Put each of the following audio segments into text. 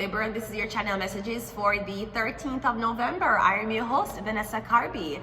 Libra, and this is your channel messages for the 13th of November. I am your host, Vanessa Carby.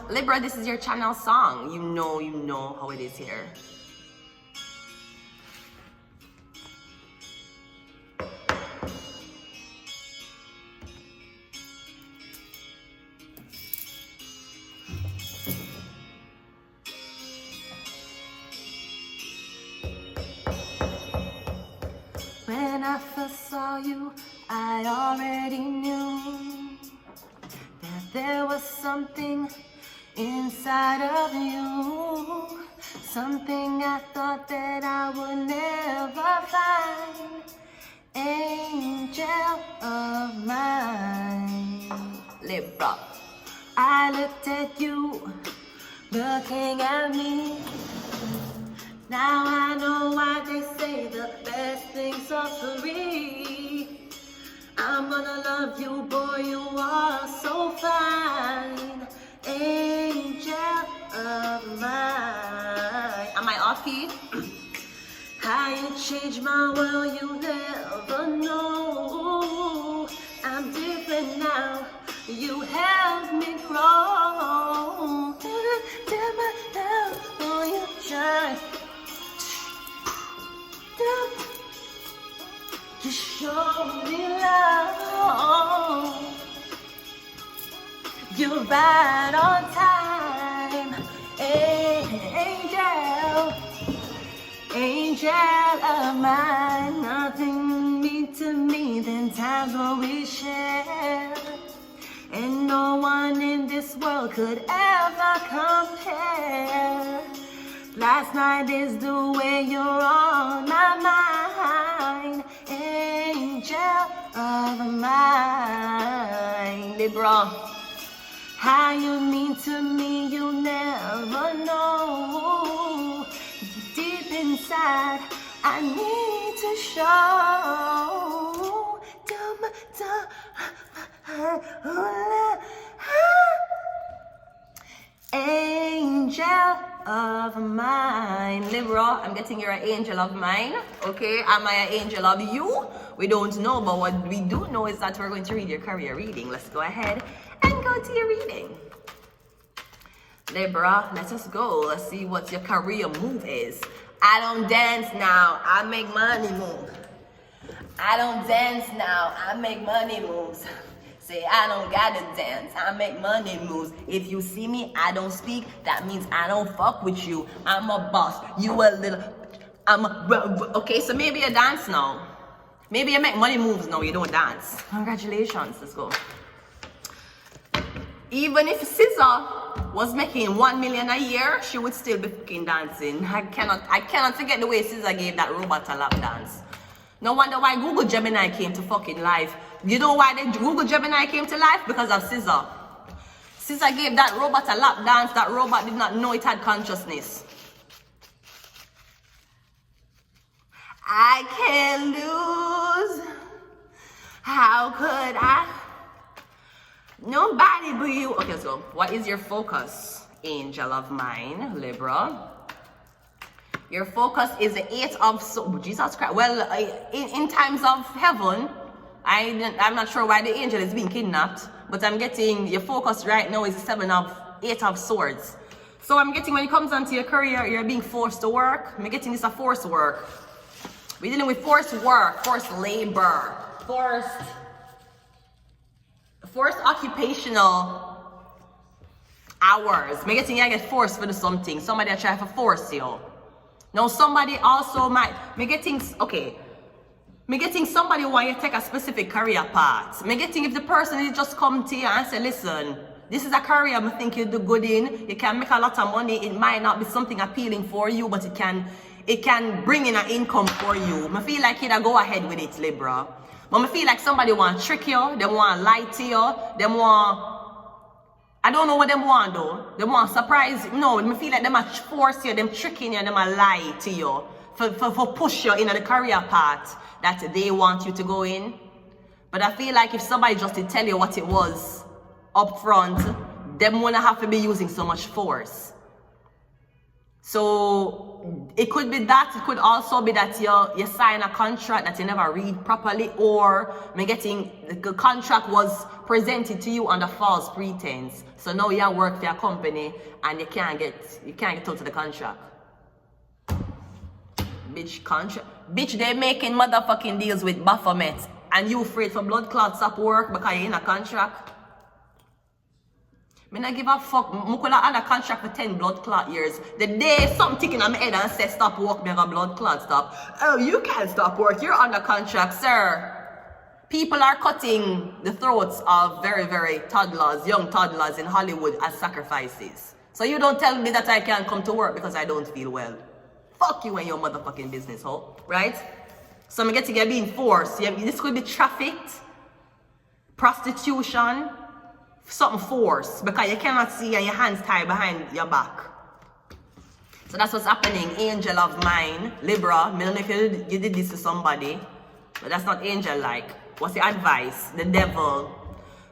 Libra, this is your channel song. You know how it is here. When I first saw you, I already knew that there was something inside of you, something I thought that I would never find. Angel of mine, Libra. I looked at you, looking at me. Now I know why they say the best things are free. I'm gonna love you, boy, you are so fine. Angel of mine. Am I off key? How you changed my world, you never know. I'm different now, you helped me grow. Tell my love, oh, you shine. You show me love. You're right on time. Angel of mine. Nothing means to me than times when we share, and no one in this world could ever compare. Last night is the way you're on my mind. Angel of mine. Libra, how you mean to me, you never know. Deep inside, I need to show. Angel of mine. Libra, I'm getting you're an angel of mine. Okay, am I an angel of you? We don't know, but what we do know is that we're going to read your career reading. Let's go ahead and go to your reading. Libra, let us go. Let's see what your career move is. I don't dance now, I make money move. I don't dance now, I make money moves. Say I don't gotta dance, I make money moves. If you see me, I don't speak, that means I don't fuck with you. I'm a boss, you a little, okay, so maybe you dance now. Maybe you make money moves now, you don't dance. Congratulations, let's go. Even if SZA was making 1 million a year, she would still be fucking dancing. I cannot forget the way SZA gave that robot a lap dance. No wonder why Google Gemini came to fucking life. You know why Google Gemini came to life? Because of SZA. SZA gave that robot a lap dance. That robot did not know it had consciousness. I can't lose. How could I? Nobody but you. Okay, so what is your focus? Angel of mine, Libra. Your focus is the 8 of swords. Jesus Christ. Well, in times of heaven, I'm not sure why the angel is being kidnapped, but I'm getting your focus right now is the 8 of swords. So I'm getting when it comes onto your career, you're being forced to work. I'm getting this a forced work. We're dealing with forced work, forced labor, forced occupational hours. I'm getting you get forced to do something. Somebody try to force you. Now somebody also might, me getting somebody want you to take a specific career path. Me getting if the person is just come to you and say, listen, this is a career I think you do good in. You can make a lot of money. It might not be something appealing for you, but it can bring in an income for you. I feel like you'd go ahead with it, Libra. But I feel like somebody want to trick you, they want to lie to you, they want, I don't know what they want though. They want surprise. No, I feel like they might force you, them tricking you, they might lie to you for push you into the career path that they want you to go in. But I feel like if somebody just to tell you what it was up front, them won't have to be using so much force. So it could be that. It could also be that you sign a contract that you never read properly, or the contract was presented to you under false pretense. So now you work for a company and you can't get out of the contract. Bitch, they're making motherfucking deals with Baphomet and you afraid for blood clots stop work because you're in a contract. Me not give a fuck. I could have had a contract for 10 blood clot years. The day something ticking on my head and say stop work, me have a blood clot stop. Oh, you can't stop work. You're under contract, sir. People are cutting the throats of very, very young toddlers in Hollywood as sacrifices. So you don't tell me that I can't come to work because I don't feel well. Fuck you and your motherfucking business, ho. Right? So I'm getting being forced. This could be trafficked, prostitution, something forced because you cannot see and your hands tied behind your back. So that's what's happening. Angel of mine, Libra. I don't know if you did this to somebody, but that's not angel-like. What's your advice? The devil.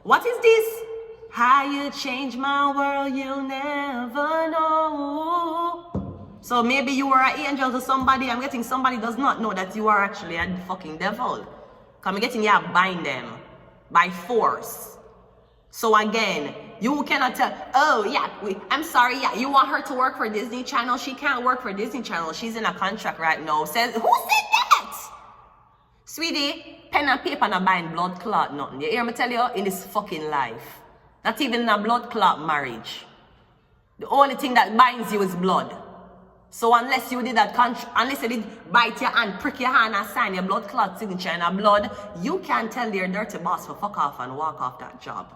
What is this? How you change my world, you'll never know. So maybe you are an angel to somebody. I'm getting somebody does not know that you are actually a fucking devil. I'm getting you bind them by force. So again, you cannot tell, oh yeah, I'm sorry, yeah, you want her to work for Disney Channel? She can't work for Disney Channel. She's in a contract right now. Says, who said that? Sweetie, pen and paper and bind blood clot nothing. You hear me tell you? In this fucking life. Not even in a blood clot marriage. The only thing that binds you is blood. So unless you did that unless you did bite your hand, prick your hand and sign your blood clot signature in a blood, you can't tell your dirty boss to fuck off and walk off that job.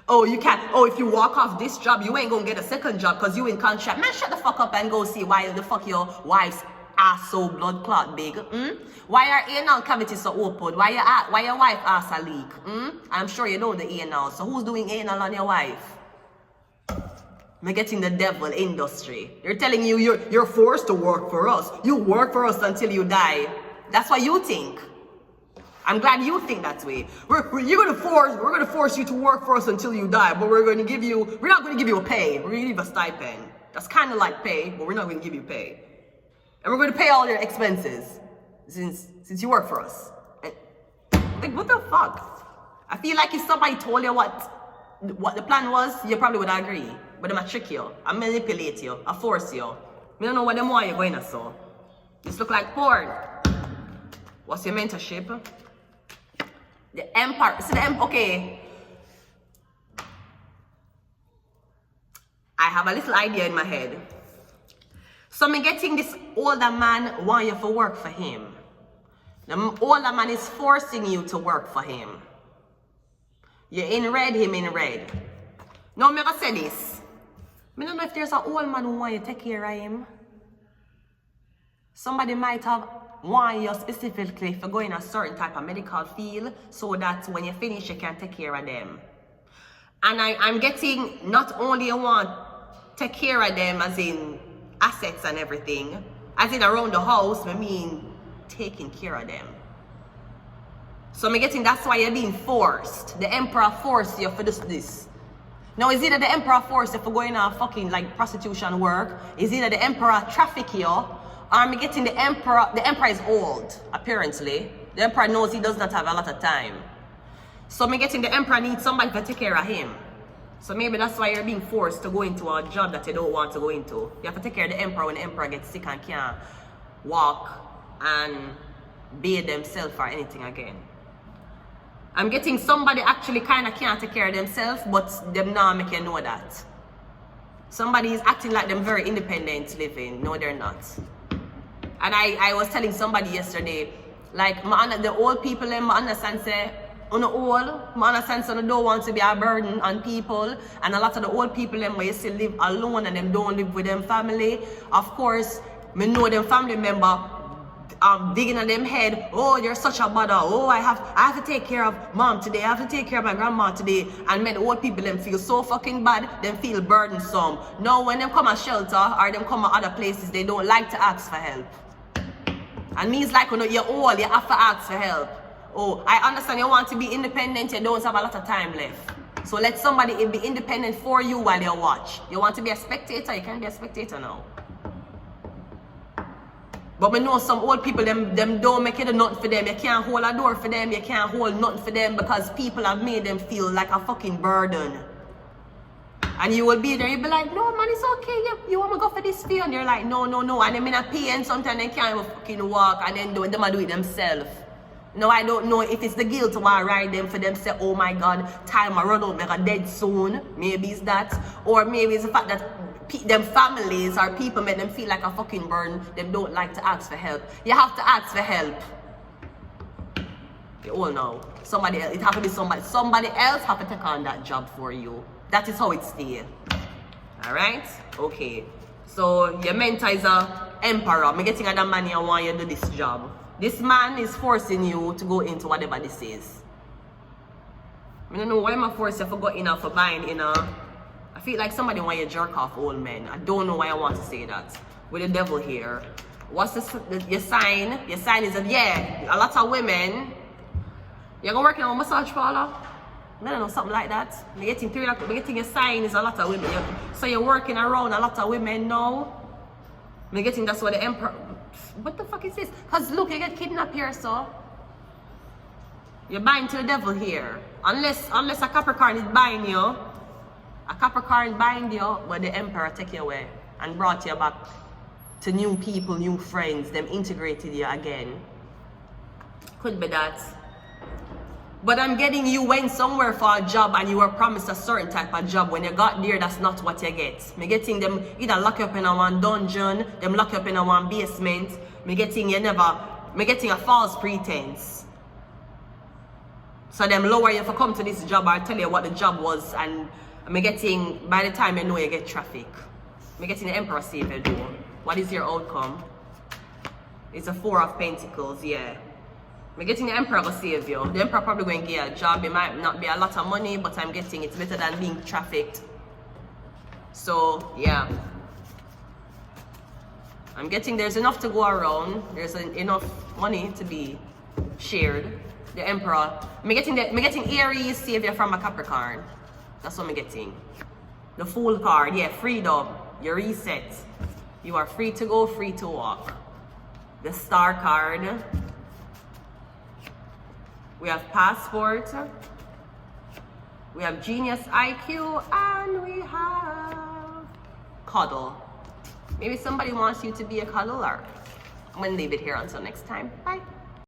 Oh, you can't. Oh, if you walk off this job, you ain't gonna get a second job because you in contract. Man, shut the fuck up and go see why the fuck your wife's ass so blood clot big. Why are anal cavities so open? Why your wife ass a leak? I'm sure you know the anal. So who's doing anal on your wife? I'm getting the devil industry. They're telling you you're forced to work for us. You work for us until you die. That's what you think. I'm glad you think that way. We're gonna force you to work for us until you die, but we're not gonna give you a pay. We're gonna give you a stipend. That's kind of like pay, but we're not gonna give you pay. And we're gonna pay all your expenses since you work for us. Like, what the fuck? I feel like if somebody told you what the plan was, you probably would agree. But I'm trick you, I manipulate you, I force you. I don't know what them want you're going to saw. This look like porn. What's your mentorship? The empire. Okay. I have a little idea in my head. So I'm getting this older man want you to work for him. The older man is forcing you to work for him. You're in red, him in red. Now I'm gonna say this. I don't know if there's an old man who want you to take care of him. Somebody might have want you specifically for going a certain type of medical field so that when you finish you can take care of them. And I'm getting not only you want to take care of them as in assets and everything, as in around the house, I mean taking care of them. So I'm getting that's why you're being forced. The emperor forced you for this. Now, is either the emperor forced you for going on fucking like prostitution work, is either the emperor traffic you, or I'm getting the emperor is old, apparently. The emperor knows he does not have a lot of time. So I'm getting the emperor needs somebody to take care of him. So maybe that's why you're being forced to go into a job that you don't want to go into. You have to take care of the emperor when the emperor gets sick and can't walk and bathe themselves or anything again. I'm getting somebody actually kind of can't take care of themselves, but them now make you know that. Somebody is acting like them very independent living. No, they're not. And I was telling somebody yesterday, like, the old people, I understand say, on the old, I understand so they don't want to be a burden on people. And a lot of the old people, them where still live alone and them don't live with them family. Of course, me know them family member digging on them head, oh, you're such a bother, oh, I have to take care of mom today, I have to take care of my grandma today, and make the old people them feel so fucking bad, them feel burdensome. Now when them come at shelter or them come at other places, they don't like to ask for help. And means like when you're old, you have to ask for help. Oh, I understand you want to be independent, you don't have a lot of time left. So let somebody be independent for you while you watch. You want to be a spectator, you can't be a spectator now. But me know some old people, them don't make it a nothing for them. You can't hold a door for them. You can't hold nothing for them because people have made them feel like a fucking burden. And you will be there, you'll be like, no man, it's okay. You want to go for this fee? And you're like, no. And them in a pain, sometimes they can't even fucking walk and then them do it themselves. No, I don't know if it's the guilt to want to ride them for them say, oh my God, time I run out, make a dead soon. Maybe it's that. Or maybe it's the fact that them families or people make them feel like a fucking burden. They don't like to ask for help. You have to ask for help. You all know. Somebody else, it have to be somebody. Somebody else have to take on that job for you. That is how it stays. Alright? Okay. So your mentor is a emperor. I'm getting other money I want you to do this job. This man is forcing you to go into whatever this is. I don't know why I'm forcing you to go in or for buying in a. I feel like somebody want you to jerk off old men. I don't know why I want to say that. With the devil here. What's this, your sign? Your sign is that, yeah, a lot of women. You're going to work in a massage parlor? I don't know, something like that. You're getting your sign is a lot of women. So you're working around a lot of women now. I'm getting that's what the emperor. What the fuck is this? Because look, you get kidnapped here, so. You're buying to the devil here. Unless a Capricorn is buying you. A Capricorn buying you, but the emperor take you away and brought you back to new people, new friends. Them integrated you again. Could be that. But I'm getting you went somewhere for a job and you were promised a certain type of job. When you got there, that's not what you get. Me getting them either lock you up in a one dungeon, them lock you up in a one basement. Me getting a false pretense. So them lower you for come to this job or tell you what the job was, and me getting, by the time you know you get traffic. Me getting the emperor save you do. What is your outcome? It's a 4 of Pentacles, yeah. I'm getting the emperor to save you. The emperor probably going to get a job. It might not be a lot of money, but I'm getting it's better than being trafficked. So, yeah. I'm getting there's enough to go around. There's enough money to be shared. The emperor. I'm getting Aries savior from a Capricorn. That's what I'm getting. The Fool card. Yeah, freedom. Your reset. You are free to go, free to walk. The Star card. We have passport, we have genius IQ, and we have cuddle. Maybe somebody wants you to be a cuddler. I'm gonna leave it here until next time. Bye.